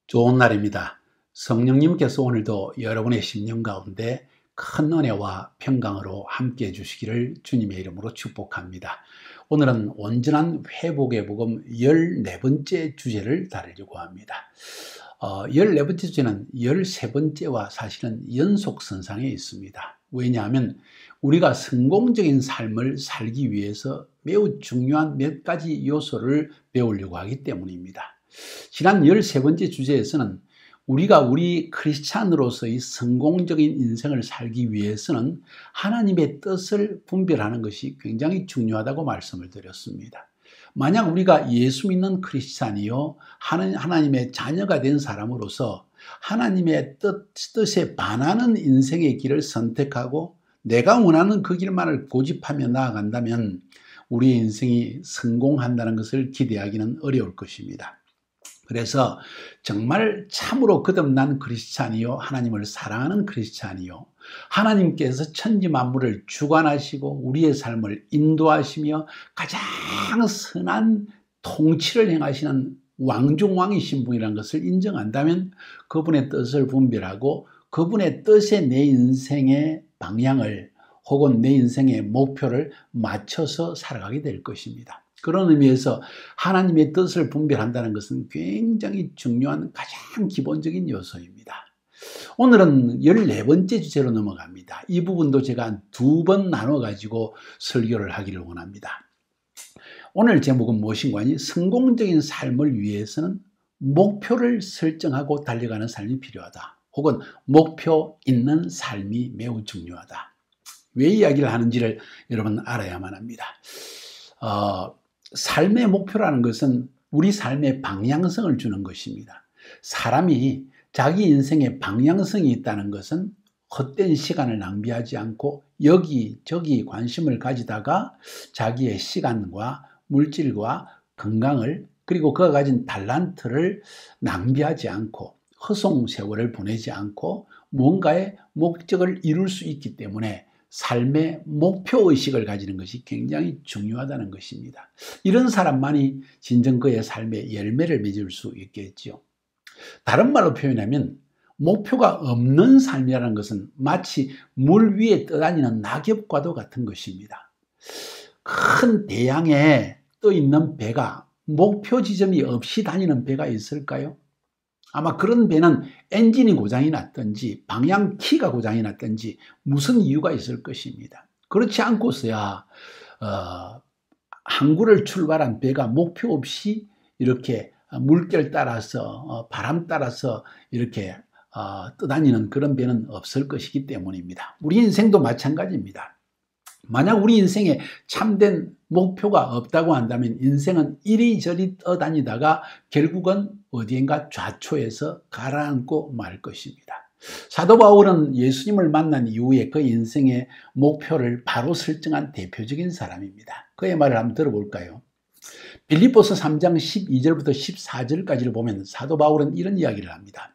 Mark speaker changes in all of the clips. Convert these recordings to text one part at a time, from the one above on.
Speaker 1: 좋은 날입니다. 성령님께서 오늘도 여러분의 심령 가운데 큰 은혜와 평강으로 함께 해주시기를 주님의 이름으로 축복합니다. 오늘은 온전한 회복의 복음 14번째 주제를 다루려고 합니다. 14번째 주제는 13번째와 사실은 연속선상에 있습니다. 왜냐하면 우리가 성공적인 삶을 살기 위해서 매우 중요한 몇 가지 요소를 배우려고 하기 때문입니다. 지난 13번째 주제에서는 우리가 우리 크리스찬으로서의 성공적인 인생을 살기 위해서는 하나님의 뜻을 분별하는 것이 굉장히 중요하다고 말씀을 드렸습니다. 만약 우리가 예수 믿는 크리스찬이요 하나님의 자녀가 된 사람으로서 하나님의 뜻에 반하는 인생의 길을 선택하고 내가 원하는 그 길만을 고집하며 나아간다면 우리의 인생이 성공한다는 것을 기대하기는 어려울 것입니다. 그래서 정말 참으로 거듭난 크리스찬이요 하나님을 사랑하는 크리스찬이요 하나님께서 천지 만물을 주관하시고 우리의 삶을 인도하시며 가장 선한 통치를 행하시는 왕중왕이신 분이라는 것을 인정한다면 그분의 뜻을 분별하고 그분의 뜻에 내 인생의 방향을 혹은 내 인생의 목표를 맞춰서 살아가게 될 것입니다. 그런 의미에서 하나님의 뜻을 분별한다는 것은 굉장히 중요한 가장 기본적인 요소입니다. 오늘은 14번째 주제로 넘어갑니다. 이 부분도 제가 2번 나눠가지고 설교를 하기를 원합니다. 오늘 제목은 무엇인가 하니 성공적인 삶을 위해서는 목표를 설정하고 달려가는 삶이 필요하다. 혹은 목표 있는 삶이 매우 중요하다. 왜 이야기를 하는지를 여러분 알아야만 합니다. 삶의 목표라는 것은 우리 삶의 방향성을 주는 것입니다. 사람이 자기 인생에 방향성이 있다는 것은 헛된 시간을 낭비하지 않고 여기저기 관심을 가지다가 자기의 시간과 물질과 건강을 그리고 그가 가진 달란트를 낭비하지 않고 허송세월을 보내지 않고 무언가의 목적을 이룰 수 있기 때문에 삶의 목표의식을 가지는 것이 굉장히 중요하다는 것입니다. 이런 사람만이 진정 그의 삶의 열매를 맺을 수 있겠죠. 다른 말로 표현하면 목표가 없는 삶이라는 것은 마치 물 위에 떠다니는 낙엽과도 같은 것입니다. 큰 대양에 떠 있는 배가 목표 지점이 없이 다니는 배가 있을까요? 아마 그런 배는 엔진이 고장이 났든지 방향키가 고장이 났든지 무슨 이유가 있을 것입니다. 그렇지 않고서야 항구를 출발한 배가 목표 없이 이렇게 물결 따라서 바람 따라서 이렇게 떠다니는 그런 배는 없을 것이기 때문입니다. 우리 인생도 마찬가지입니다. 만약 우리 인생에 참된 목표가 없다고 한다면 인생은 이리저리 떠다니다가 결국은 어디엔가 좌초해서 가라앉고 말 것입니다. 사도 바울은 예수님을 만난 이후에 그 인생의 목표를 바로 설정한 대표적인 사람입니다. 그의 말을 한번 들어볼까요? 빌립보서 3장 12절부터 14절까지를 보면 사도 바울은 이런 이야기를 합니다.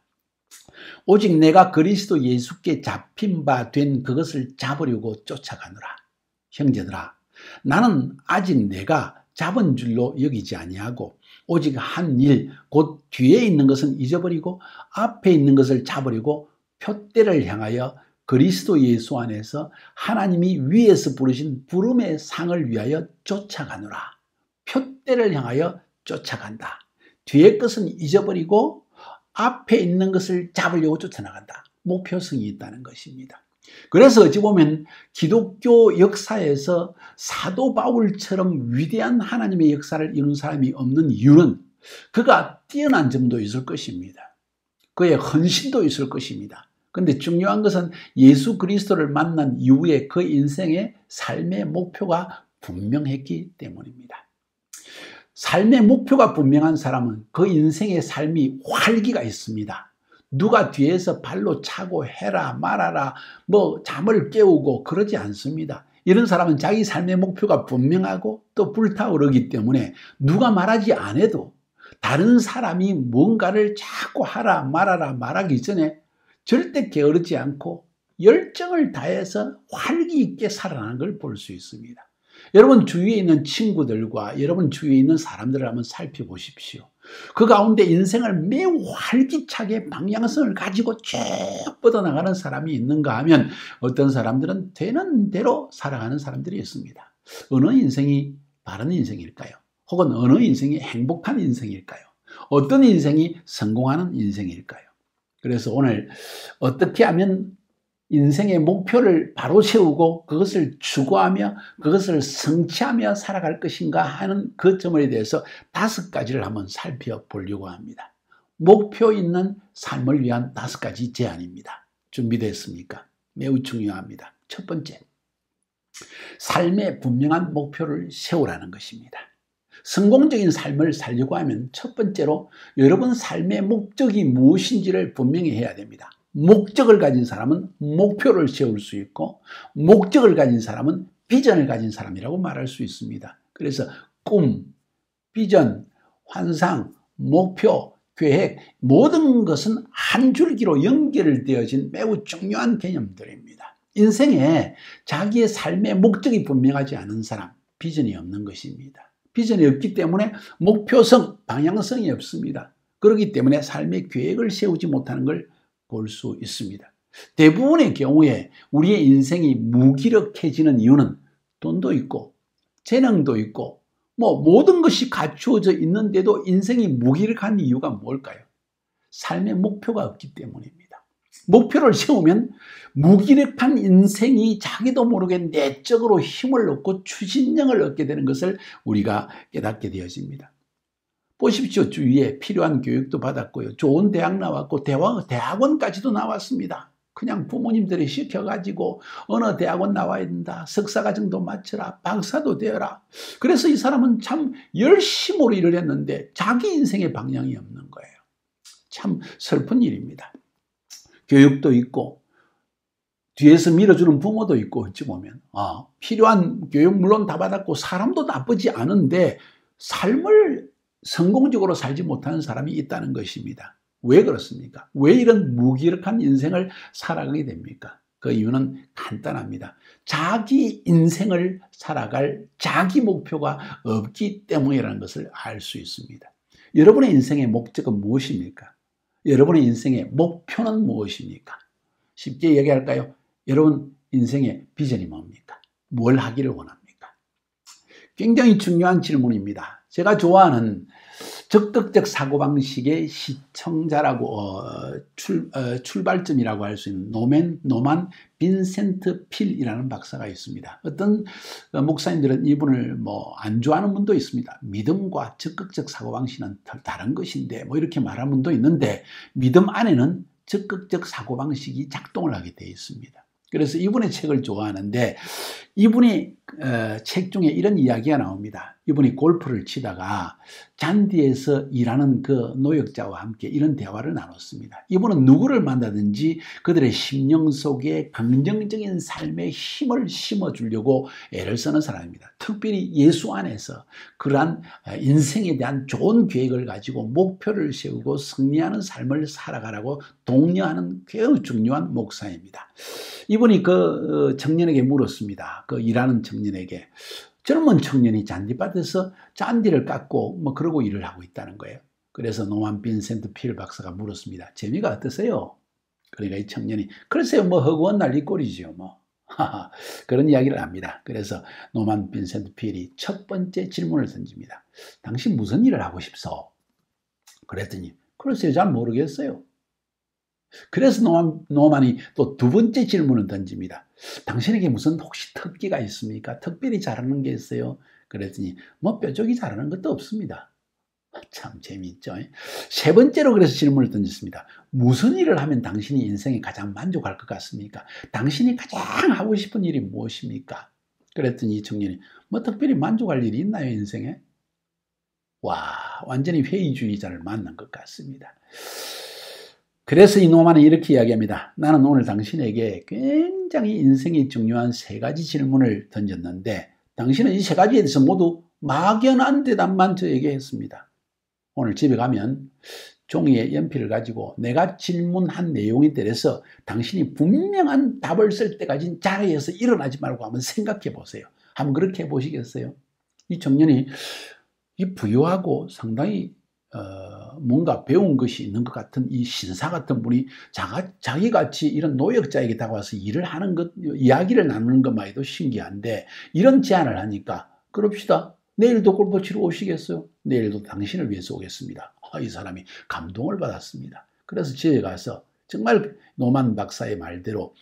Speaker 1: 오직 내가 그리스도 예수께 잡힌 바 된 그것을 잡으려고 쫓아가노라. 형제들아, 나는 아직 내가 잡은 줄로 여기지 아니하고 오직 한 일, 곧 뒤에 있는 것은 잊어버리고 앞에 있는 것을 잡으려고 표대를 향하여 그리스도 예수 안에서 하나님이 위에서 부르신 부름의 상을 위하여 쫓아가노라. 표대를 향하여 쫓아간다. 뒤에 것은 잊어버리고 앞에 있는 것을 잡으려고 쫓아나간다. 목표성이 있다는 것입니다. 그래서 어찌 보면 기독교 역사에서 사도 바울처럼 위대한 하나님의 역사를 이룬 사람이 없는 이유는 그가 뛰어난 점도 있을 것입니다. 그의 헌신도 있을 것입니다. 그런데 중요한 것은 예수 그리스도를 만난 이후에 그 인생의 삶의 목표가 분명했기 때문입니다. 삶의 목표가 분명한 사람은 그 인생의 삶이 활기가 있습니다. 누가 뒤에서 발로 차고 해라 말아라 잠을 깨우고 그러지 않습니다. 이런 사람은 자기 삶의 목표가 분명하고 또 불타오르기 때문에 누가 말하지 않아도 다른 사람이 뭔가를 자꾸 하라 말아라 말하기 전에 절대 게으르지 않고 열정을 다해서 활기 있게 살아가는 걸 볼 수 있습니다. 여러분 주위에 있는 친구들과 여러분 주위에 있는 사람들을 한번 살펴보십시오. 그 가운데 인생을 매우 활기차게 방향성을 가지고 쭉 뻗어나가는 사람이 있는가 하면 어떤 사람들은 되는 대로 살아가는 사람들이 있습니다. 어느 인생이 바른 인생일까요? 혹은 어느 인생이 행복한 인생일까요? 어떤 인생이 성공하는 인생일까요? 그래서 오늘 어떻게 하면 인생의 목표를 바로 세우고 그것을 추구하며 그것을 성취하며 살아갈 것인가 하는 그 점에 대해서 5가지를 한번 살펴보려고 합니다. 목표 있는 삶을 위한 5가지 제안입니다. 준비됐습니까? 매우 중요합니다. 첫 번째, 삶의 분명한 목표를 세우라는 것입니다. 성공적인 삶을 살려고 하면 첫 번째로 여러분 삶의 목적이 무엇인지를 분명히 해야 됩니다. 목적을 가진 사람은 목표를 세울 수 있고 목적을 가진 사람은 비전을 가진 사람이라고 말할 수 있습니다. 그래서 꿈, 비전, 환상, 목표, 계획 모든 것은 한 줄기로 연결되어진 매우 중요한 개념들입니다. 인생에 자기의 삶의 목적이 분명하지 않은 사람, 비전이 없는 것입니다. 비전이 없기 때문에 목표성, 방향성이 없습니다. 그렇기 때문에 삶의 계획을 세우지 못하는 걸 볼 수 있습니다. 대부분의 경우에 우리의 인생이 무기력해지는 이유는 돈도 있고 재능도 있고 모든 것이 갖추어져 있는데도 인생이 무기력한 이유가 뭘까요? 삶의 목표가 없기 때문입니다. 목표를 세우면 무기력한 인생이 자기도 모르게 내적으로 힘을 얻고 추진력을 얻게 되는 것을 우리가 깨닫게 되어집니다. 보십시오. 주위에 필요한 교육도 받았고요. 좋은 대학 나왔고 대학원까지도 나왔습니다. 그냥 부모님들이 시켜가지고 어느 대학원 나와야 된다. 석사과정도 마쳐라. 박사도 되어라. 그래서 이 사람은 참 열심으로 일을 했는데 자기 인생의 방향이 없는 거예요. 참 슬픈 일입니다. 교육도 있고 뒤에서 밀어주는 부모도 있고 어찌 보면 필요한 교육 물론 다 받았고 사람도 나쁘지 않은데 삶을 성공적으로 살지 못하는 사람이 있다는 것입니다. 왜 그렇습니까? 왜 이런 무기력한 인생을 살아가게 됩니까? 그 이유는 간단합니다. 자기 인생을 살아갈 자기 목표가 없기 때문이라는 것을 알 수 있습니다. 여러분의 인생의 목적은 무엇입니까? 여러분의 인생의 목표는 무엇입니까? 쉽게 얘기할까요? 여러분 인생의 비전이 뭡니까? 뭘 하기를 원합니까? 굉장히 중요한 질문입니다. 제가 좋아하는 적극적 사고방식의 시청자라고 출발점이라고 할 수 있는 노만 빈센트 필이라는 박사가 있습니다. 어떤 목사님들은 이분을 안 좋아하는 분도 있습니다. 믿음과 적극적 사고방식은 다른 것인데 이렇게 말하는 분도 있는데 믿음 안에는 적극적 사고방식이 작동을 하게 되어 있습니다. 그래서 이분의 책을 좋아하는데 이분이 책 중에 이런 이야기가 나옵니다. 이분이 골프를 치다가 잔디에서 일하는 그 노역자와 함께 이런 대화를 나눴습니다. 이분은 누구를 만나든지 그들의 심령 속에 긍정적인 삶의 힘을 심어주려고 애를 쓰는 사람입니다. 특별히 예수 안에서 그러한 인생에 대한 좋은 계획을 가지고 목표를 세우고 승리하는 삶을 살아가라고 독려하는 매우 중요한 목사입니다. 이분이 그 청년에게 물었습니다. 그 일하는 청년에게 젊은 청년이 잔디밭에서 잔디를 깎고 그러고 일을 하고 있다는 거예요. 그래서 노만 빈센트 필 박사가 물었습니다. 재미가 어떠세요? 그러니까 이 청년이 글쎄요 허구한 난리 꼴이죠 그런 이야기를 합니다. 그래서 노만 빈센트 필이 첫 번째 질문을 던집니다. 당신 무슨 일을 하고 싶소? 그랬더니 글쎄요 잘 모르겠어요. 그래서 노만이 또 두 번째 질문을 던집니다. 당신에게 무슨 혹시 특기가 있습니까? 특별히 잘하는 게 있어요? 그랬더니 뾰족이 잘하는 것도 없습니다. 참 재미있죠. 세 번째로 그래서 질문을 던졌습니다. 무슨 일을 하면 당신이 인생에 가장 만족할 것 같습니까? 당신이 가장 하고 싶은 일이 무엇입니까? 그랬더니 이 청년이 특별히 만족할 일이 있나요 인생에? 와, 완전히 회의주의자를 만난 것 같습니다. 그래서 이 노만은 이렇게 이야기합니다. 나는 오늘 당신에게 굉장히 인생이 중요한 3가지 질문을 던졌는데 당신은 이 3가지에 대해서 모두 막연한 대답만 저에게 했습니다. 오늘 집에 가면 종이에 연필을 가지고 내가 질문한 내용에 대해서 당신이 분명한 답을 쓸 때까지 자리에서 일어나지 말고 한번 생각해 보세요. 한번 그렇게 해보시겠어요? 이 청년이 부유하고 상당히 뭔가 배운 것이 있는 것 같은 이 신사 같은 분이 자기같이 이런 노역자에게 다가와서 일을 하는 것, 이야기를 나누는 것만 해도 신기한데, 이런 제안을 하니까 그럽시다. 내일도 골프 치러 오시겠어요? 내일도 당신을 위해서 오겠습니다. 이 사람이 감동을 받았습니다. 그래서 집에 가서 정말 노만 박사의 말대로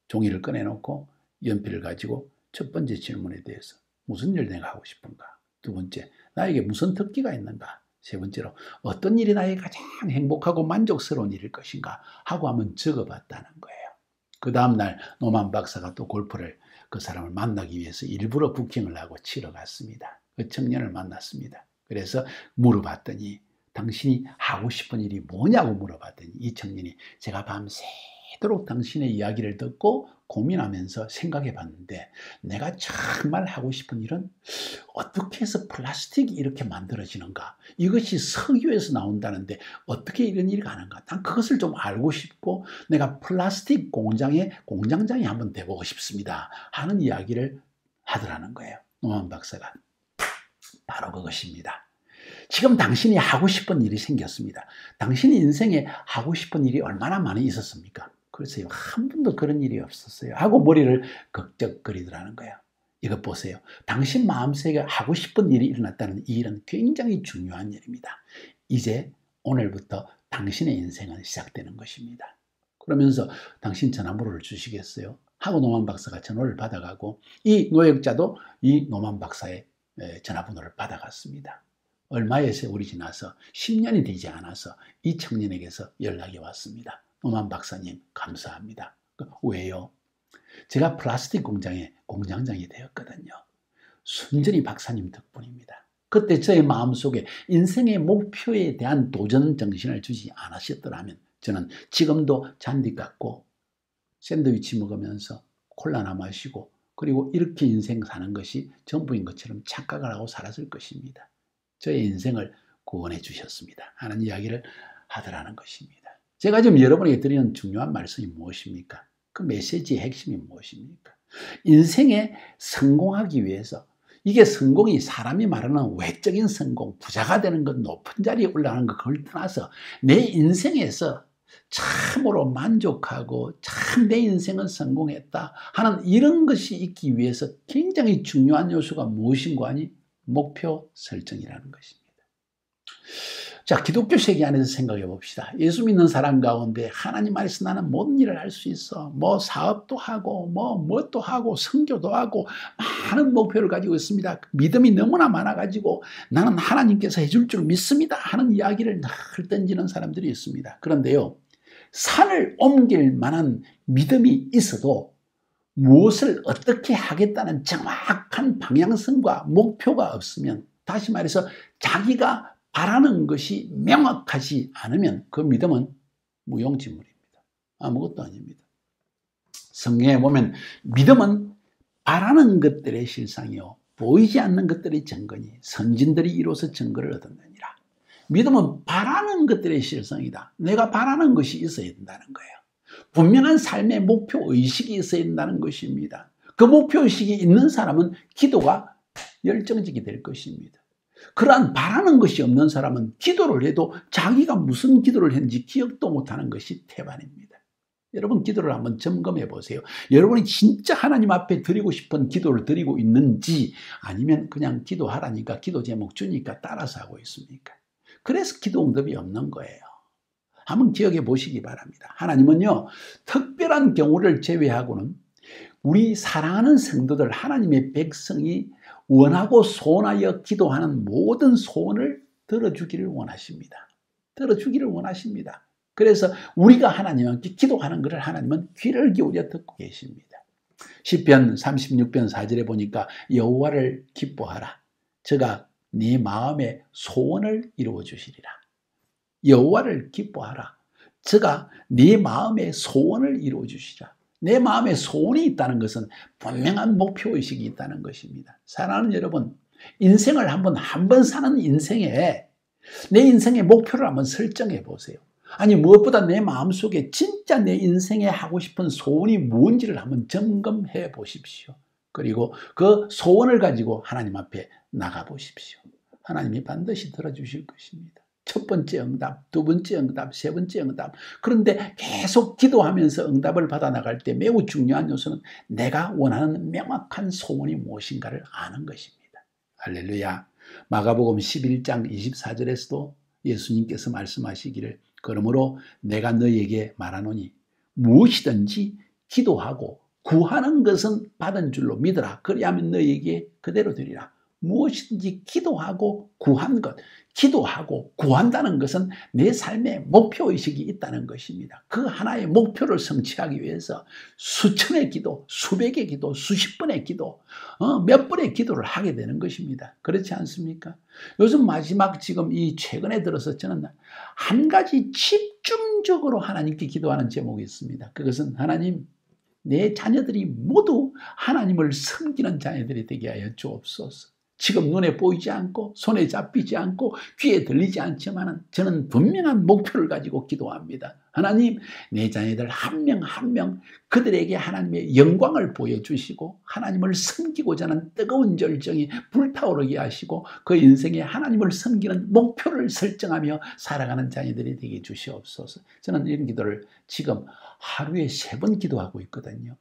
Speaker 1: 종이를 꺼내놓고 연필을 가지고 첫 번째 질문에 대해서 무슨 일 내가 하고 싶은가? 두 번째, 나에게 무슨 특기가 있는가? 세 번째로, 어떤 일이 나에게 가장 행복하고 만족스러운 일일 것인가? 하고 한번 적어봤다는 거예요. 그 다음날 노만 박사가 또 골프를 그 사람을 만나기 위해서 일부러 부킹을 하고 치러 갔습니다. 그 청년을 만났습니다. 그래서 물어봤더니, 당신이 하고 싶은 일이 뭐냐고 물어봤더니 이 청년이, 제가 밤새도록 당신의 이야기를 듣고 고민하면서 생각해 봤는데, 내가 정말 하고 싶은 일은 어떻게 해서 플라스틱이 이렇게 만들어지는가, 이것이 석유에서 나온다는데 어떻게 이런 일이 가능가, 난 그것을 좀 알고 싶고 내가 플라스틱 공장장이 한번 돼보고 싶습니다 하는 이야기를 하더라는 거예요. 노만 박사가. 바로 그것입니다. 지금 당신이 하고 싶은 일이 생겼습니다. 당신의 인생에 하고 싶은 일이 얼마나 많이 있었습니까? 글쎄요, 한 번도 그런 일이 없었어요 하고 머리를 걱적거리더라는 거예요. 이것 보세요. 당신 마음속에 하고 싶은 일이 일어났다는 이 일은 굉장히 중요한 일입니다. 이제 오늘부터 당신의 인생은 시작되는 것입니다. 그러면서 당신 전화번호를 주시겠어요? 하고 노만 박사가 전화를 받아가고, 이 노역자도 이 노만 박사의 전화번호를 받아갔습니다. 얼마의 세월이 지나서 10년이 되지 않아서 이 청년에게서 연락이 왔습니다. 노만 박사님, 감사합니다. 왜요? 제가 플라스틱 공장의 공장장이 되었거든요. 순전히 박사님 덕분입니다. 그때 저의 마음속에 인생의 목표에 대한 도전 정신을 주지 않으셨더라면 저는 지금도 잔디 깎고 샌드위치 먹으면서 콜라나 마시고, 그리고 이렇게 인생 사는 것이 전부인 것처럼 착각을 하고 살았을 것입니다. 저의 인생을 구원해 주셨습니다 하는 이야기를 하더라는 것입니다. 제가 지금 여러분에게 드리는 중요한 말씀이 무엇입니까? 그 메시지의 핵심이 무엇입니까? 인생에 성공하기 위해서, 이게 성공이 사람이 말하는 외적인 성공, 부자가 되는 것, 높은 자리에 올라가는 것, 그걸 떠나서 내 인생에서 참으로 만족하고 참 내 인생은 성공했다 하는 이런 것이 있기 위해서 굉장히 중요한 요소가 무엇인가 하니 목표 설정이라는 것입니다. 자, 기독교 세계 안에서 생각해 봅시다. 예수 믿는 사람 가운데 하나님 안에서 나는 모든 일을 할 수 있어. 뭐 사업도 하고 뭣도 하고 선교도 하고 많은 목표를 가지고 있습니다. 믿음이 너무나 많아가지고 나는 하나님께서 해줄 줄 믿습니다 하는 이야기를 늘 던지는 사람들이 있습니다. 그런데요, 산을 옮길 만한 믿음이 있어도 무엇을 어떻게 하겠다는 정확한 방향성과 목표가 없으면, 다시 말해서 자기가 바라는 것이 명확하지 않으면 그 믿음은 무용지물입니다. 아무것도 아닙니다. 성경에 보면 믿음은 바라는 것들의 실상이요 보이지 않는 것들의 증거니 선진들이 이로써 증거를 얻었느니라. 믿음은 바라는 것들의 실상이다. 내가 바라는 것이 있어야 된다는 거예요. 분명한 삶의 목표의식이 있어야 된다는 것입니다. 그 목표의식이 있는 사람은 기도가 열정적이 될 것입니다. 그러한 바라는 것이 없는 사람은 기도를 해도 자기가 무슨 기도를 했는지 기억도 못하는 것이 태반입니다. 여러분, 기도를 한번 점검해 보세요. 여러분이 진짜 하나님 앞에 드리고 싶은 기도를 드리고 있는지, 아니면 그냥 기도하라니까 기도 제목 주니까 따라서 하고 있습니까? 그래서 기도 응답이 없는 거예요. 한번 기억해 보시기 바랍니다. 하나님은요, 특별한 경우를 제외하고는 우리 사랑하는 성도들, 하나님의 백성이 원하고 소원하여 기도하는 모든 소원을 들어주기를 원하십니다. 들어주기를 원하십니다. 그래서 우리가 하나님께 기도하는 것을 하나님은 귀를 기울여 듣고 계십니다. 시편 36편 4절에 보니까 여호와를 기뻐하라. 저가 네 마음의 소원을 이루어 주시리라. 여호와를 기뻐하라. 저가 네 마음의 소원을 이루어 주시리라. 내 마음에 소원이 있다는 것은 분명한 목표의식이 있다는 것입니다. 사랑하는 여러분, 인생을 한 번 사는 인생에 내 인생의 목표를 한번 설정해 보세요. 아니, 무엇보다 내 마음속에 진짜 내 인생에 하고 싶은 소원이 뭔지를 한번 점검해 보십시오. 그리고 그 소원을 가지고 하나님 앞에 나가 보십시오. 하나님이 반드시 들어주실 것입니다. 첫 번째 응답, 두 번째 응답, 세 번째 응답. 그런데 계속 기도하면서 응답을 받아 나갈 때 매우 중요한 요소는 내가 원하는 명확한 소원이 무엇인가를 아는 것입니다. 할렐루야. 마가복음 11장 24절에서도 예수님께서 말씀하시기를 그러므로 내가 너희에게 말하노니 무엇이든지 기도하고 구하는 것은 받은 줄로 믿으라. 그리하면 너희에게 그대로 되리라. 무엇이든지 기도하고 구한 것, 기도하고 구한다는 것은 내 삶의 목표의식이 있다는 것입니다. 그 하나의 목표를 성취하기 위해서 수천의 기도, 수백의 기도, 수십 번의 기도, 몇 번의 기도를 하게 되는 것입니다. 그렇지 않습니까? 요즘 마지막 지금 이 최근에 들어서 저는 한 가지 집중적으로 하나님께 기도하는 제목이 있습니다. 그것은 하나님, 내 자녀들이 모두 하나님을 섬기는 자녀들이 되게 하여 주옵소서. 지금 눈에 보이지 않고 손에 잡히지 않고 귀에 들리지 않지만 저는 분명한 목표를 가지고 기도합니다. 하나님, 내 자녀들 한 명 한 명 그들에게 하나님의 영광을 보여주시고 하나님을 섬기고자 하는 뜨거운 열정이 불타오르게 하시고 그 인생에 하나님을 섬기는 목표를 설정하며 살아가는 자녀들이 되게 주시옵소서. 저는 이런 기도를 지금 하루에 3번 기도하고 있거든요.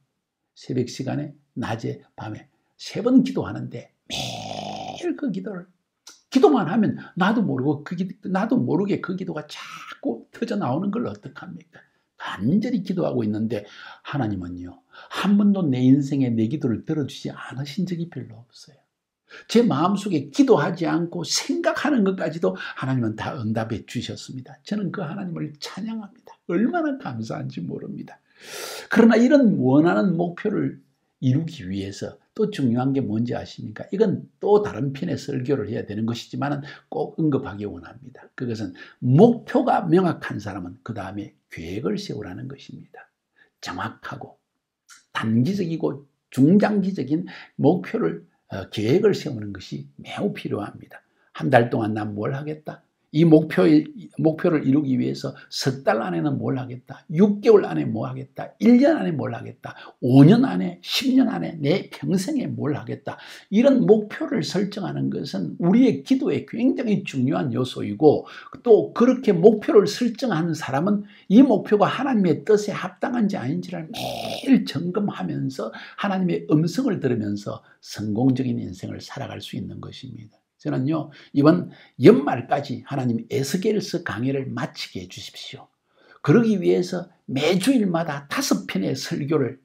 Speaker 1: 새벽 시간에, 낮에, 밤에 3번 기도하는데 매일 그 기도를 기도만 하면 나도 모르게 그 기도가 자꾸 터져 나오는 걸 어떡합니까? 간절히 기도하고 있는데 하나님은요, 한 번도 내 인생에 내 기도를 들어주지 않으신 적이 별로 없어요. 제 마음속에 기도하지 않고 생각하는 것까지도 하나님은 다 응답해 주셨습니다. 저는 그 하나님을 찬양합니다. 얼마나 감사한지 모릅니다. 그러나 이런 원하는 목표를 이루기 위해서 또 중요한 게 뭔지 아십니까? 이건 또 다른 편의 설교를 해야 되는 것이지만 꼭 언급하기 원합니다. 그것은 목표가 명확한 사람은 그 다음에 계획을 세우라는 것입니다. 정확하고 단기적이고 중장기적인 목표를 계획을 세우는 것이 매우 필요합니다. 한 달 동안 난 뭘 하겠다? 이 목표를 이루기 위해서 석 달 안에는 뭘 하겠다? 6개월 안에 뭐 하겠다? 1년 안에 뭘 하겠다? 5년 안에, 10년 안에, 내 평생에 뭘 하겠다? 이런 목표를 설정하는 것은 우리의 기도에 굉장히 중요한 요소이고 또 그렇게 목표를 설정하는 사람은 이 목표가 하나님의 뜻에 합당한지 아닌지를 매일 점검하면서 하나님의 음성을 들으면서 성공적인 인생을 살아갈 수 있는 것입니다. 저는요, 이번 연말까지 하나님 에스겔서 강의를 마치게 해주십시오. 그러기 위해서 매주일마다 5편의 설교를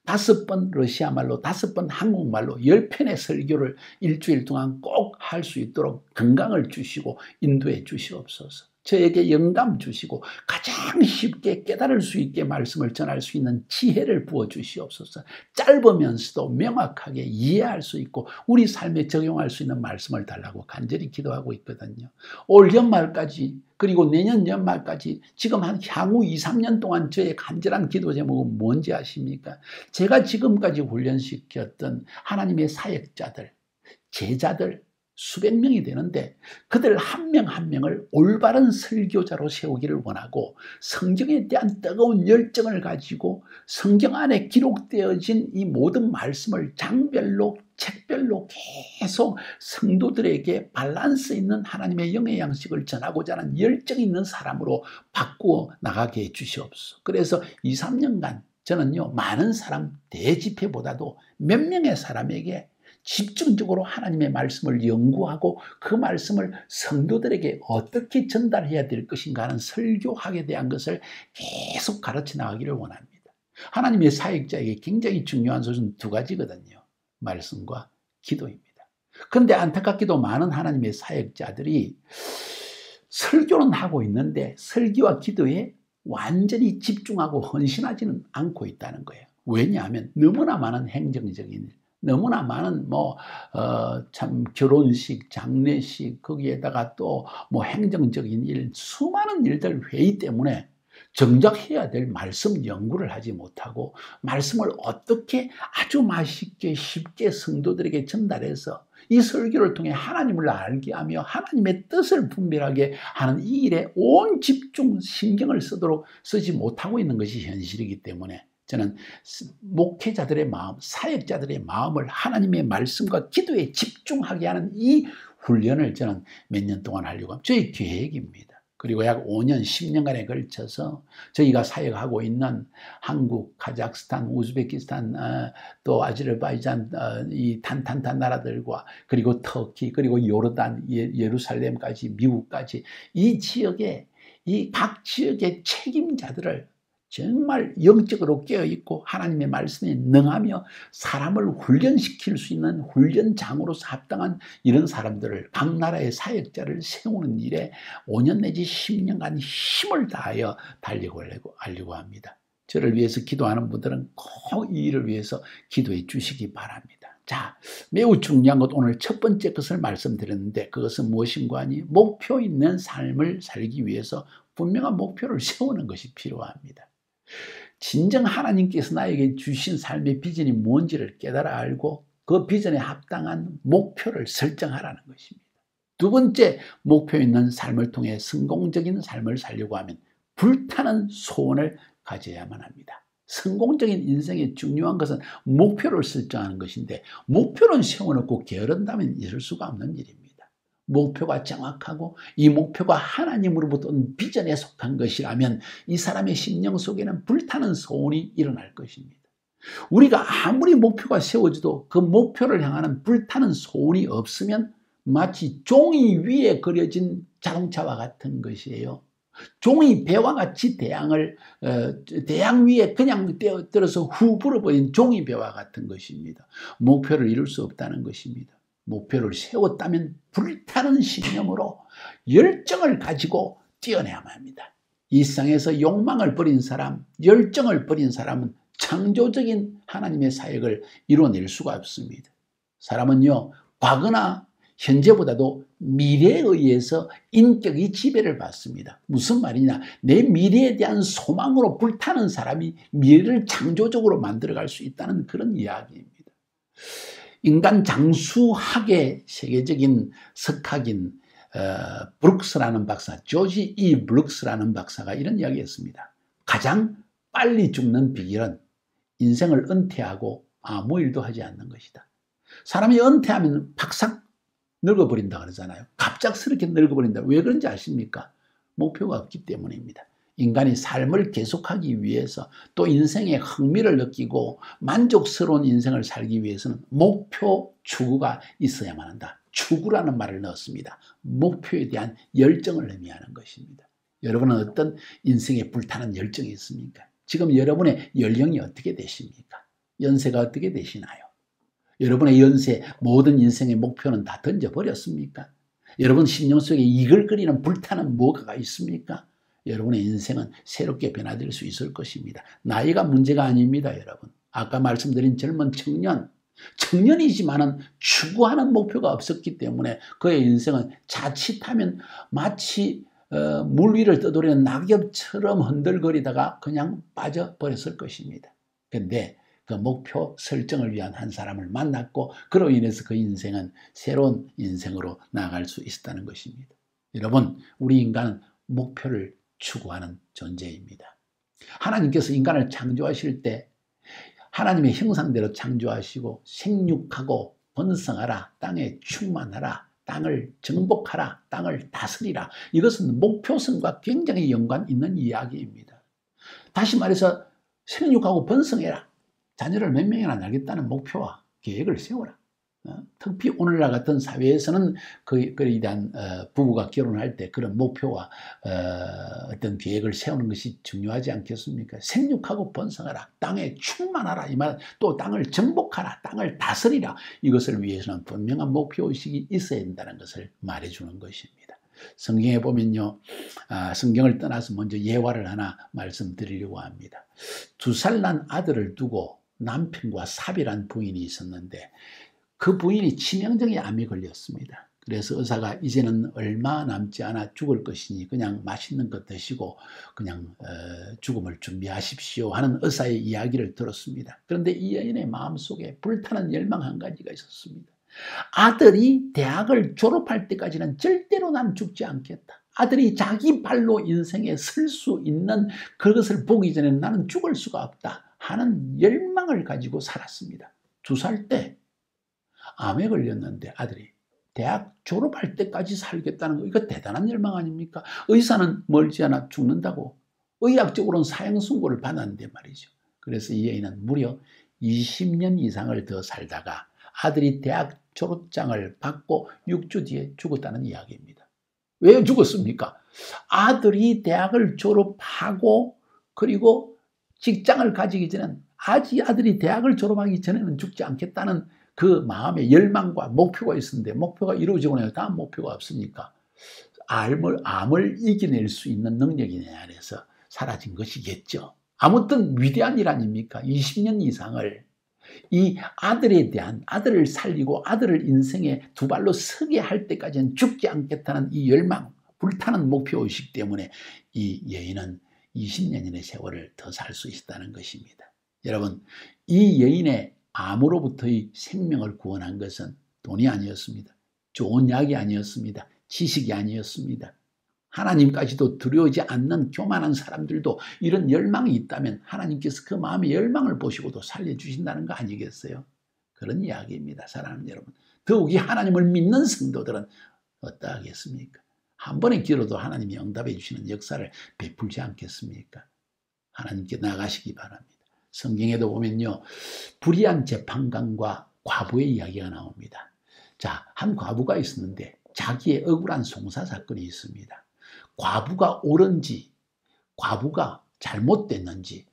Speaker 1: 5번 러시아 말로 5번 한국말로 10편의 설교를 일주일 동안 꼭 할 수 있도록 건강을 주시고 인도해 주시옵소서. 저에게 영감 주시고 가장 쉽게 깨달을 수 있게 말씀을 전할 수 있는 지혜를 부어 주시옵소서. 짧으면서도 명확하게 이해할 수 있고 우리 삶에 적용할 수 있는 말씀을 달라고 간절히 기도하고 있거든요. 올 연말까지 그리고 내년 연말까지 지금 한 향후 2, 3년 동안 저의 간절한 기도 제목은 뭔지 아십니까? 제가 지금까지 훈련시켰던 하나님의 사역자들, 제자들 수백 명이 되는데 그들 한 명 한 명을 올바른 설교자로 세우기를 원하고 성경에 대한 뜨거운 열정을 가지고 성경 안에 기록되어진 이 모든 말씀을 장별로 책별로 계속 성도들에게 밸런스 있는 하나님의 영의 양식을 전하고자 하는 열정이 있는 사람으로 바꾸어 나가게 해 주시옵소서. 그래서 2, 3년간 저는요, 많은 사람 대집회보다도 몇 명의 사람에게 집중적으로 하나님의 말씀을 연구하고 그 말씀을 성도들에게 어떻게 전달해야 될 것인가 하는 설교학에 대한 것을 계속 가르쳐 나가기를 원합니다. 하나님의 사역자에게 굉장히 중요한 소식은 2가지거든요. 말씀과 기도입니다. 그런데 안타깝게도 많은 하나님의 사역자들이 설교는 하고 있는데 설교와 기도에 완전히 집중하고 헌신하지는 않고 있다는 거예요. 왜냐하면 너무나 많은 행정적인 일, 너무나 많은 참 결혼식, 장례식, 거기에다가 또 행정적인 일, 수많은 일들 회의 때문에 정작 해야 될 말씀 연구를 하지 못하고 말씀을 어떻게 아주 맛있게 쉽게 성도들에게 전달해서 이 설교를 통해 하나님을 알게 하며 하나님의 뜻을 분별하게 하는 이 일에 온 집중 신경을 쓰지 못하고 있는 것이 현실이기 때문에 저는 목회자들의 마음, 사역자들의 마음을 하나님의 말씀과 기도에 집중하게 하는 이 훈련을 저는 몇 년 동안 하려고 합니다. 저의 계획입니다. 그리고 약 5년, 10년간에 걸쳐서 저희가 사역하고 있는 한국, 카자흐스탄, 우즈베키스탄, 또 아제르바이잔, 이 탄탄탄 나라들과 그리고 터키, 그리고 요르단, 예루살렘까지, 미국까지 이 지역에 이 각 지역의 책임자들을 정말 영적으로 깨어있고 하나님의 말씀에 능하며 사람을 훈련시킬 수 있는 훈련장으로서 합당한 이런 사람들을 각 나라의 사역자를 세우는 일에 5년 내지 10년간 힘을 다하여 달리고 합니다. 저를 위해서 기도하는 분들은 꼭 이 일을 위해서 기도해 주시기 바랍니다. 자, 매우 중요한 것 오늘 첫 번째 것을 말씀드렸는데 그것은 무엇인가 하니 목표 있는 삶을 살기 위해서 분명한 목표를 세우는 것이 필요합니다. 진정 하나님께서 나에게 주신 삶의 비전이 뭔지를 깨달아 알고 그 비전에 합당한 목표를 설정하라는 것입니다. 두 번째, 목표 있는 삶을 통해 성공적인 삶을 살려고 하면 불타는 소원을 가져야만 합니다. 성공적인 인생의 중요한 것은 목표를 설정하는 것인데 목표는 세워놓고 게으른다면 있을 수가 없는 일입니다. 목표가 정확하고 이 목표가 하나님으로부터 온 비전에 속한 것이라면 이 사람의 심령 속에는 불타는 소원이 일어날 것입니다. 우리가 아무리 목표가 세워져도 그 목표를 향하는 불타는 소원이 없으면 마치 종이 위에 그려진 자동차와 같은 것이에요. 종이 배와 같이 대양 위에 그냥 떼어들어서 후 불어버린 종이 배와 같은 것입니다. 목표를 이룰 수 없다는 것입니다. 목표를 세웠다면 불타는 신념으로 열정을 가지고 뛰어내야만 합니다. 이 세상에서 욕망을 버린 사람, 열정을 버린 사람은 창조적인 하나님의 사역을 이뤄낼 수가 없습니다. 사람은요, 과거나 현재보다도 미래에 의해서 인격이 지배를 받습니다. 무슨 말이냐? 내 미래에 대한 소망으로 불타는 사람이 미래를 창조적으로 만들어갈 수 있다는 그런 이야기입니다. 인간 장수학의 세계적인 석학인 브룩스라는 박사, 조지 E. 브룩스라는 박사가 이런 이야기했습니다. 가장 빨리 죽는 비결은 인생을 은퇴하고 아무 일도 하지 않는 것이다. 사람이 은퇴하면 팍삭 늙어버린다 그러잖아요. 갑작스럽게 늙어버린다. 왜 그런지 아십니까? 목표가 없기 때문입니다. 인간이 삶을 계속하기 위해서 또 인생의 흥미를 느끼고 만족스러운 인생을 살기 위해서는 목표 추구가 있어야만 한다. 추구라는 말을 넣었습니다. 목표에 대한 열정을 의미하는 것입니다. 여러분은 어떤 인생에 불타는 열정이 있습니까? 지금 여러분의 연령이 어떻게 되십니까? 연세가 어떻게 되시나요? 여러분의 연세 모든 인생의 목표는 다 던져버렸습니까? 여러분 심령 속에 이글거리는 불타는 뭐가 있습니까? 여러분의 인생은 새롭게 변화될 수 있을 것입니다. 나이가 문제가 아닙니다, 여러분. 아까 말씀드린 젊은 청년이지만은 추구하는 목표가 없었기 때문에 그의 인생은 자칫하면 마치 물 위를 떠도리는 낙엽처럼 흔들거리다가 그냥 빠져버렸을 것입니다. 그런데 그 목표 설정을 위한 한 사람을 만났고 그로 인해서 그 인생은 새로운 인생으로 나아갈 수 있었다는 것입니다. 여러분, 우리 인간은 목표를 추구하는 존재입니다. 하나님께서 인간을 창조하실 때 하나님의 형상대로 창조하시고 생육하고 번성하라, 땅에 충만하라, 땅을 정복하라, 땅을 다스리라. 이것은 목표성과 굉장히 연관 있는 이야기입니다. 다시 말해서 생육하고 번성해라. 자녀를 몇 명이나 낳겠다는 목표와 계획을 세워라. 특히 오늘날 같은 사회에서는 그에 대한 부부가 결혼할 때 그런 목표와 어떤 계획을 세우는 것이 중요하지 않겠습니까? 생육하고 번성하라, 땅에 충만하라, 이 말, 또 땅을 정복하라, 땅을 다스리라. 이것을 위해서는 분명한 목표의식이 있어야 된다는 것을 말해주는 것입니다. 성경에 보면요, 성경을 떠나서 먼저 예화를 하나 말씀드리려고 합니다. 2살 난 아들을 두고 남편과 사별한 부인이 있었는데 그 부인이 치명적인 암에 걸렸습니다. 그래서 의사가 이제는 얼마 남지 않아 죽을 것이니 그냥 맛있는 것 드시고 그냥 죽음을 준비하십시오 하는 의사의 이야기를 들었습니다. 그런데 이 여인의 마음속에 불타는 열망 한 가지가 있었습니다. 아들이 대학을 졸업할 때까지는 절대로 난 죽지 않겠다. 아들이 자기 발로 인생에 설 수 있는 그것을 보기 전에는 나는 죽을 수가 없다 하는 열망을 가지고 살았습니다. 2살 때 암에 걸렸는데 아들이 대학 졸업할 때까지 살겠다는 거, 이거 대단한 열망 아닙니까? 의사는 멀지 않아 죽는다고 의학적으로는 사형 선고를 받았는데 말이죠. 그래서 이 여인은 무려 20년 이상을 더 살다가 아들이 대학 졸업장을 받고 6주 뒤에 죽었다는 이야기입니다. 왜 죽었습니까? 아들이 대학을 졸업하고 그리고 직장을 가지기 전에는, 아들이 대학을 졸업하기 전에는 죽지 않겠다는 그 마음의 열망과 목표가 있었는데 목표가 이루어지고 나서 다음 목표가 없으니까 암을 이겨낼 수 있는 능력이 내 안에서 사라진 것이겠죠. 아무튼 위대한 일 아닙니까? 20년 이상을 이 아들에 대한, 아들을 살리고 아들을 인생에 두 발로 서게 할 때까지는 죽지 않겠다는 이 열망, 불타는 목표의식 때문에 이 여인은 20년의 세월을 더 살 수 있다는 것입니다. 여러분, 이 여인의 암으로부터의 생명을 구원한 것은 돈이 아니었습니다. 좋은 약이 아니었습니다. 지식이 아니었습니다. 하나님까지도 두려워하지 않는 교만한 사람들도 이런 열망이 있다면 하나님께서 그 마음의 열망을 보시고도 살려주신다는 거 아니겠어요? 그런 이야기입니다. 사랑하는 여러분. 더욱이 하나님을 믿는 성도들은 어떠하겠습니까? 한 번의 기도도 하나님이 응답해 주시는 역사를 베풀지 않겠습니까? 하나님께 나가시기 바랍니다. 성경에도 보면요, 불의한 재판관과 과부의 이야기가 나옵니다. 자, 한 과부가 있었는데 자기의 억울한 송사 사건이 있습니다. 과부가 옳은지, 과부가 잘못됐는지,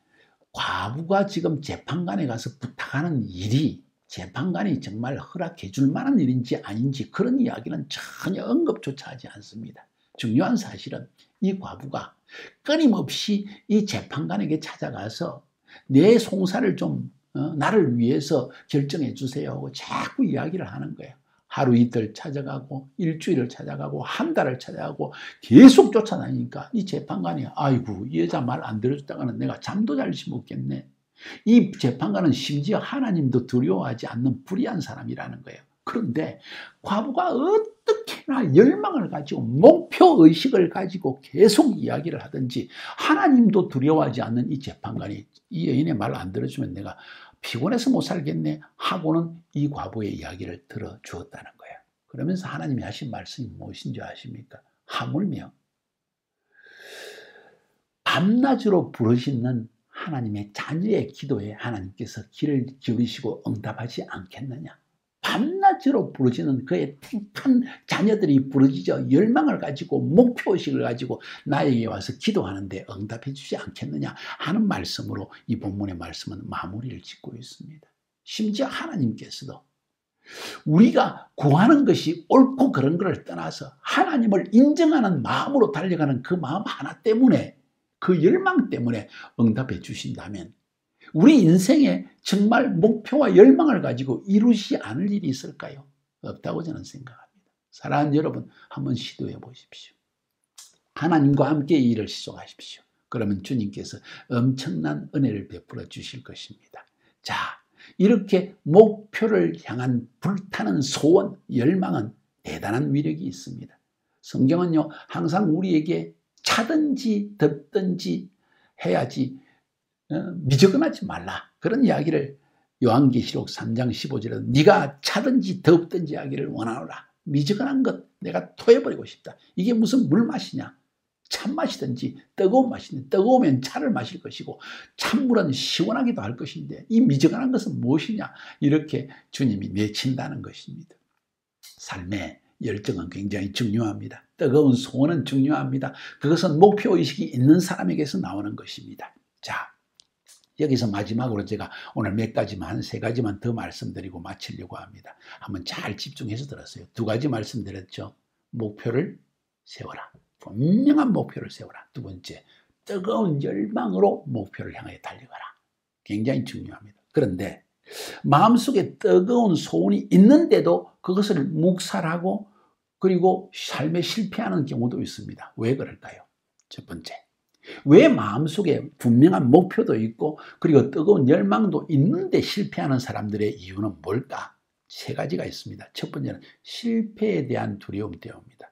Speaker 1: 과부가 지금 재판관에 가서 부탁하는 일이 재판관이 정말 허락해 줄 만한 일인지 아닌지 그런 이야기는 전혀 언급조차 하지 않습니다. 중요한 사실은 이 과부가 끊임없이 이 재판관에게 찾아가서 내 송사를 좀 나를 위해서 결정해 주세요 하고 자꾸 이야기를 하는 거예요. 하루 이틀 찾아가고 일주일을 찾아가고 한 달을 찾아가고 계속 쫓아다니니까 이 재판관이 아이고 이 여자 말 안 들어줬다가는 내가 잠도 잘 못 겠네. 이 재판관은 심지어 하나님도 두려워하지 않는 불의한 사람이라는 거예요. 그런데 과부가 어떻게나 열망을 가지고 목표의식을 가지고 계속 이야기를 하든지 하나님도 두려워하지 않는 이 재판관이 이 여인의 말 안 들어주면 내가 피곤해서 못 살겠네 하고는 이 과부의 이야기를 들어주었다는 거예요. 그러면서 하나님이 하신 말씀이 무엇인지 아십니까? 하물며 밤낮으로 부르시는 하나님의 자녀의 기도에 하나님께서 귀를 기울이시고 응답하지 않겠느냐. 밤낮으로 부르짖는 그의 택한 자녀들이 부르짖어 열망을 가지고 목표의식을 가지고 나에게 와서 기도하는데 응답해 주지 않겠느냐 하는 말씀으로 이 본문의 말씀은 마무리를 짓고 있습니다. 심지어 하나님께서도 우리가 구하는 것이 옳고 그런 것을 떠나서 하나님을 인정하는 마음으로 달려가는 그 마음 하나 때문에, 그 열망 때문에 응답해 주신다면 우리 인생에 정말 목표와 열망을 가지고 이루지 않을 일이 있을까요? 없다고 저는 생각합니다. 사랑하는 여러분, 한번 시도해 보십시오. 하나님과 함께 이 일을 시작하십시오. 그러면 주님께서 엄청난 은혜를 베풀어 주실 것입니다. 자, 이렇게 목표를 향한 불타는 소원, 열망은 대단한 위력이 있습니다. 성경은요, 항상 우리에게 차든지 덥든지 해야지 미적은하지 말라. 그런 이야기를 요한계시록 3장 15절에 네가 차든지 덥든지 하기를 원하노라. 미적은한 것 내가 토해버리고 싶다. 이게 무슨 물맛이냐. 찬맛이든지 뜨거운 맛이든지 뜨거우면 차를 마실 것이고 찬물은 시원하기도 할 것인데 이 미적은한 것은 무엇이냐. 이렇게 주님이 내친다는 것입니다. 삶의 열정은 굉장히 중요합니다. 뜨거운 소원은 중요합니다. 그것은 목표의식이 있는 사람에게서 나오는 것입니다. 자, 여기서 마지막으로 제가 오늘 몇 가지만, 한 세 가지만 더 말씀드리고 마치려고 합니다. 한번 잘 집중해서 들었어요. 두 가지 말씀드렸죠. 목표를 세워라. 분명한 목표를 세워라. 두 번째, 뜨거운 열망으로 목표를 향하여 달려가라. 굉장히 중요합니다. 그런데 마음속에 뜨거운 소원이 있는데도 그것을 묵살하고 그리고 삶에 실패하는 경우도 있습니다. 왜 그럴까요? 첫 번째, 왜 마음속에 분명한 목표도 있고 그리고 뜨거운 열망도 있는데 실패하는 사람들의 이유는 뭘까? 세 가지가 있습니다. 첫 번째는 실패에 대한 두려움 때문입니다.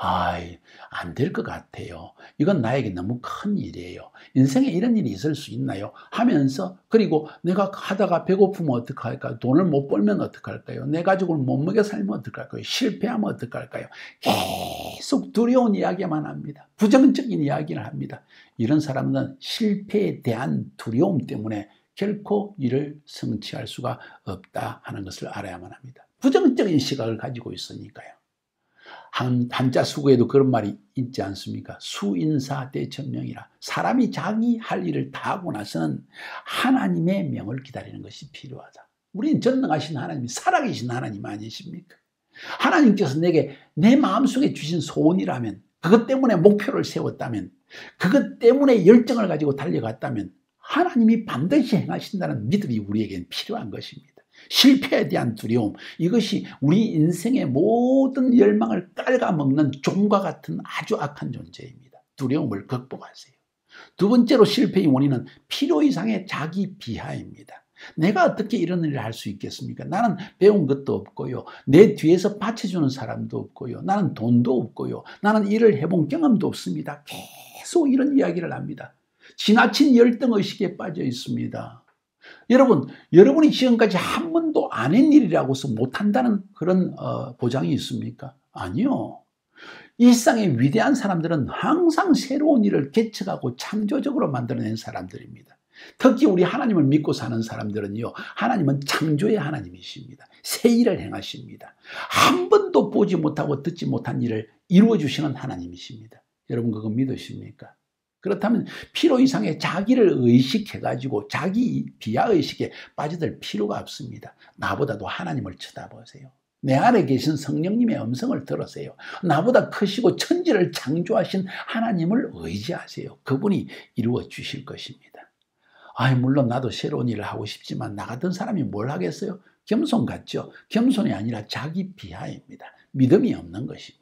Speaker 1: 안 될 것 같아요. 이건 나에게 너무 큰 일이에요. 인생에 이런 일이 있을 수 있나요? 하면서, 그리고 내가 하다가 배고프면 어떡할까요? 돈을 못 벌면 어떡할까요? 내 가족을 못 먹여 살면 어떡할까요? 실패하면 어떡할까요? 계속 두려운 이야기만 합니다. 부정적인 이야기를 합니다. 이런 사람은 실패에 대한 두려움 때문에 결코 이를 성취할 수가 없다 하는 것을 알아야만 합니다. 부정적인 시각을 가지고 있으니까요. 한자 수구에도 그런 말이 있지 않습니까? 수인사 대천명이라. 사람이 자기 할 일을 다 하고 나서는 하나님의 명을 기다리는 것이 필요하다. 우리는 전능하신 하나님이 살아계신 하나님 아니십니까? 하나님께서 내게 내 마음속에 주신 소원이라면, 그것 때문에 목표를 세웠다면, 그것 때문에 열정을 가지고 달려갔다면 하나님이 반드시 행하신다는 믿음이 우리에겐 필요한 것입니다. 실패에 대한 두려움, 이것이 우리 인생의 모든 열망을 깔아먹는 종과 같은 아주 악한 존재입니다. 두려움을 극복하세요. 두 번째로 실패의 원인은 필요 이상의 자기 비하입니다. 내가 어떻게 이런 일을 할 수 있겠습니까? 나는 배운 것도 없고요. 내 뒤에서 받쳐주는 사람도 없고요. 나는 돈도 없고요. 나는 일을 해본 경험도 없습니다. 계속 이런 이야기를 합니다. 지나친 열등의식에 빠져 있습니다. 여러분이 지금까지 한 번도 안 한 일이라고서 못한다는 그런 보장이 있습니까? 아니요. 일상의 위대한 사람들은 항상 새로운 일을 개척하고 창조적으로 만들어낸 사람들입니다. 특히 우리 하나님을 믿고 사는 사람들은요, 하나님은 창조의 하나님이십니다. 새 일을 행하십니다. 한 번도 보지 못하고 듣지 못한 일을 이루어 주시는 하나님이십니다. 여러분 그거 믿으십니까? 그렇다면 필요 이상의 자기를 의식해가지고 자기 비하의식에 빠져들 필요가 없습니다. 나보다도 하나님을 쳐다보세요. 내 안에 계신 성령님의 음성을 들으세요. 나보다 크시고 천지를 창조하신 하나님을 의지하세요. 그분이 이루어 주실 것입니다. 물론 나도 새로운 일을 하고 싶지만 나 같은 사람이 뭘 하겠어요? 겸손 같죠? 겸손이 아니라 자기 비하입니다. 믿음이 없는 것입니다.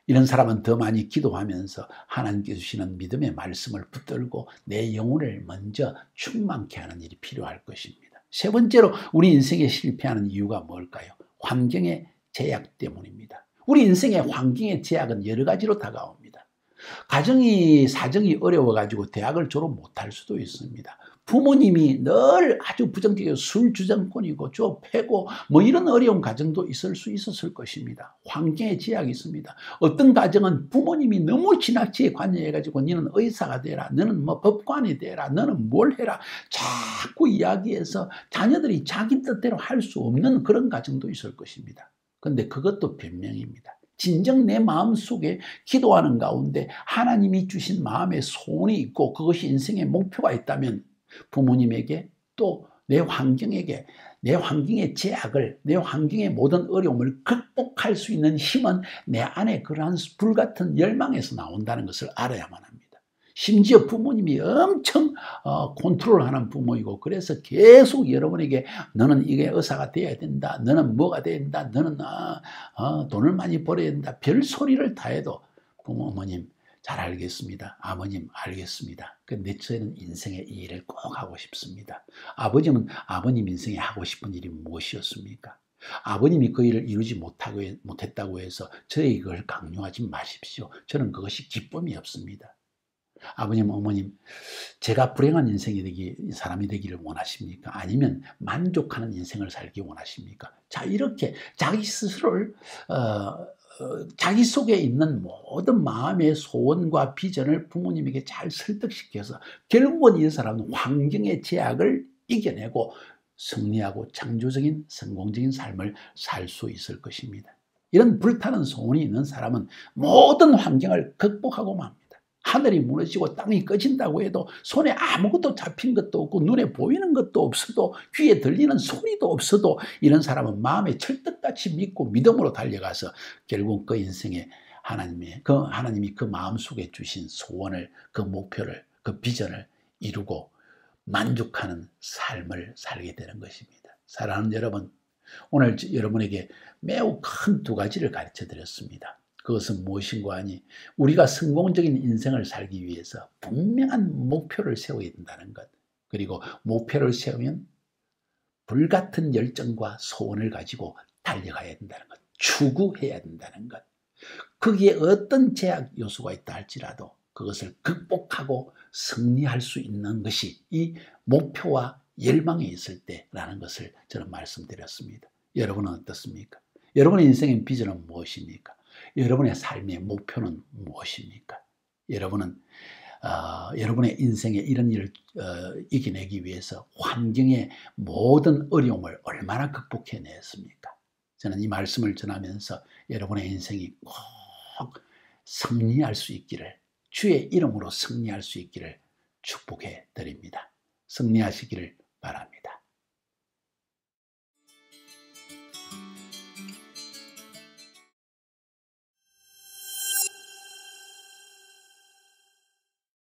Speaker 1: 이런 사람은 더 많이 기도하면서 하나님께 주시는 믿음의 말씀을 붙들고 내 영혼을 먼저 충만케 하는 일이 필요할 것입니다. 세 번째로 우리 인생에 실패하는 이유가 뭘까요? 환경의 제약 때문입니다. 우리 인생의 환경의 제약은 여러 가지로 다가옵니다. 사정이 어려워가지고 대학을 졸업 못할 수도 있습니다. 부모님이 늘 아주 부정적이고 술주정꾼이고 패고 이런 어려운 가정도 있을 수 있었을 것입니다. 환경의 제약이 있습니다. 어떤 가정은 부모님이 너무 지나치게 관여해가지고 너는 의사가 되라, 너는 법관이 되라, 너는 뭘 해라 자꾸 이야기해서 자녀들이 자기 뜻대로 할 수 없는 그런 가정도 있을 것입니다. 그런데 그것도 변명입니다. 진정 내 마음속에 기도하는 가운데 하나님이 주신 마음의 소원이 있고 그것이 인생의 목표가 있다면 부모님에게 또 내 환경의 제약을, 내 환경의 모든 어려움을 극복할 수 있는 힘은 내 안에 그러한 불같은 열망에서 나온다는 것을 알아야만 합니다. 심지어 부모님이 엄청 컨트롤하는 부모이고 그래서 계속 여러분에게 너는 이게 의사가 돼야 된다, 너는 뭐가 돼야 된다, 너는 돈을 많이 벌어야 된다, 별소리를 다 해도 어머님 잘 알겠습니다. 아버님 알겠습니다. 근데 저는 인생에 이 일을 꼭 하고 싶습니다. 아버님 인생에 하고 싶은 일이 무엇이었습니까? 아버님이 그 일을 이루지 못했다고 해서 저에게 그걸 강요하지 마십시오. 저는 그것이 기쁨이 없습니다. 아버님, 어머님, 제가 불행한 사람이 되기를 원하십니까? 아니면 만족하는 인생을 살기 원하십니까? 자, 이렇게 자기 스스로를 자기 속에 있는 모든 마음의 소원과 비전을 부모님에게 잘 설득시켜서 결국은 이 사람은 환경의 제약을 이겨내고 승리하고 창조적인 성공적인 삶을 살 수 있을 것입니다. 이런 불타는 소원이 있는 사람은 모든 환경을 극복하고 맙니다. 하늘이 무너지고 땅이 꺼진다고 해도 손에 아무것도 잡힌 것도 없고 눈에 보이는 것도 없어도 귀에 들리는 소리도 없어도 이런 사람은 마음에 철떡같이 믿고 믿음으로 달려가서 결국 그 인생에 하나님이 그 마음속에 주신 소원을, 그 목표를, 그 비전을 이루고 만족하는 삶을 살게 되는 것입니다. 사랑하는 여러분, 오늘 여러분에게 매우 큰 두 가지를 가르쳐 드렸습니다. 그것은 무엇인가 하니 우리가 성공적인 인생을 살기 위해서 분명한 목표를 세워야 된다는 것, 그리고 목표를 세우면 불같은 열정과 소원을 가지고 달려가야 된다는 것, 추구해야 된다는 것, 거기에 어떤 제약 요소가 있다 할지라도 그것을 극복하고 승리할 수 있는 것이 이 목표와 열망에 있을 때라는 것을 저는 말씀드렸습니다. 여러분은 어떻습니까? 여러분의 인생의 비전은 무엇입니까? 여러분의 삶의 목표는 무엇입니까? 여러분은 여러분의 인생에 이런 일을 이겨내기 위해서 환경의 모든 어려움을 얼마나 극복해냈습니까? 저는 이 말씀을 전하면서 여러분의 인생이 꼭 승리할 수 있기를, 주의 이름으로 승리할 수 있기를 축복해 드립니다. 승리하시기를 바랍니다.